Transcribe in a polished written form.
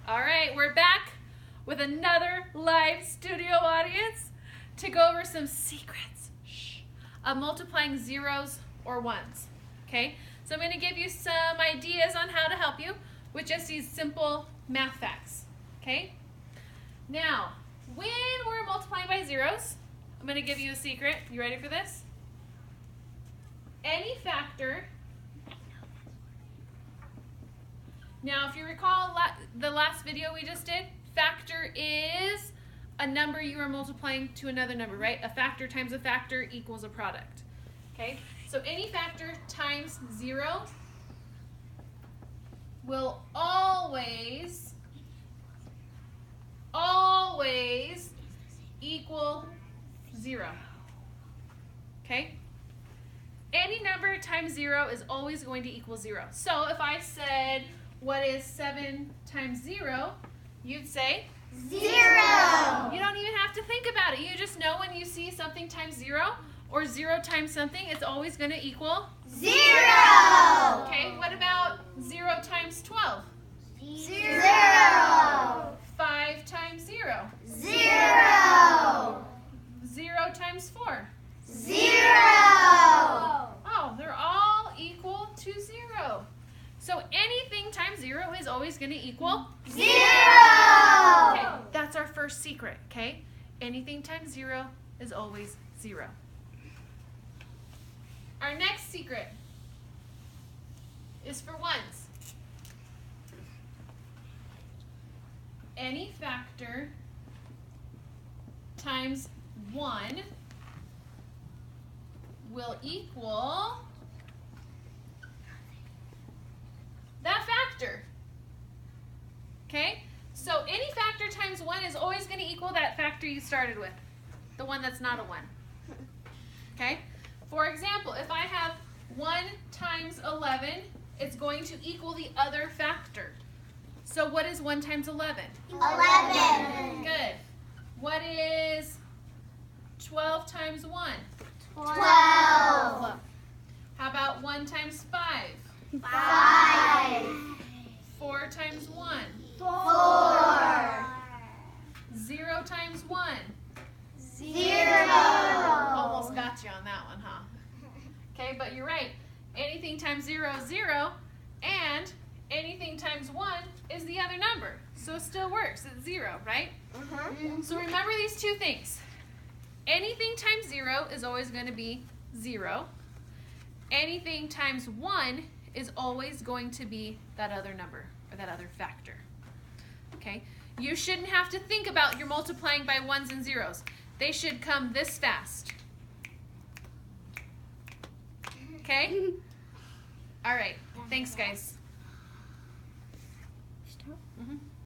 All right, we're back with another live studio audience to go over some secrets of multiplying zeros or ones. Okay, so I'm going to give you some ideas on how to help you with just these simple math facts. Okay, now when we're multiplying by zeros, I'm going to give you a secret. You ready for this? Any factor. Now, if you recall the last video we just did, factor is a number you are multiplying to another number, right? A factor times a factor equals a product. Okay? So any factor times 0 will always equal 0. Okay? Any number times 0 is always going to equal 0. So if I said, what is 7 times 0? You'd say 0. You don't even have to think about it. You just know when you see something times 0 or 0 times something, it's always going to equal 0. Okay, what about 0 times 12? 0. 5 times 0? 0. 0 times 4? 0. Oh, they're all equal to 0. So anything times 0 is always going to equal 0. Okay, that's our first secret, okay? Anything times 0 is always 0. Our next secret is for 1's. Any factor times 1 will equal that factor. Okay? So any factor times 1 is always going to equal that factor you started with, the one that's not a 1. Okay? For example, if I have 1 times 11, it's going to equal the other factor. So what is 1 times 11? 11. Good. What is 12 times 1? 12. How about 1 times 5? 5. 4 times 1? 4. 0 times 1? 0. Almost got you on that one, huh? Okay, but you're right. Anything times 0 is 0, and anything times 1 is the other number. So it still works. It's 0, right? So remember these two things. Anything times 0 is always going to be 0. Anything times 1 is always going to be that other number, or that other factor. Okay? You shouldn't have to think about your multiplying by 1's and 0's. They should come this fast. Okay? All right. Thanks, guys.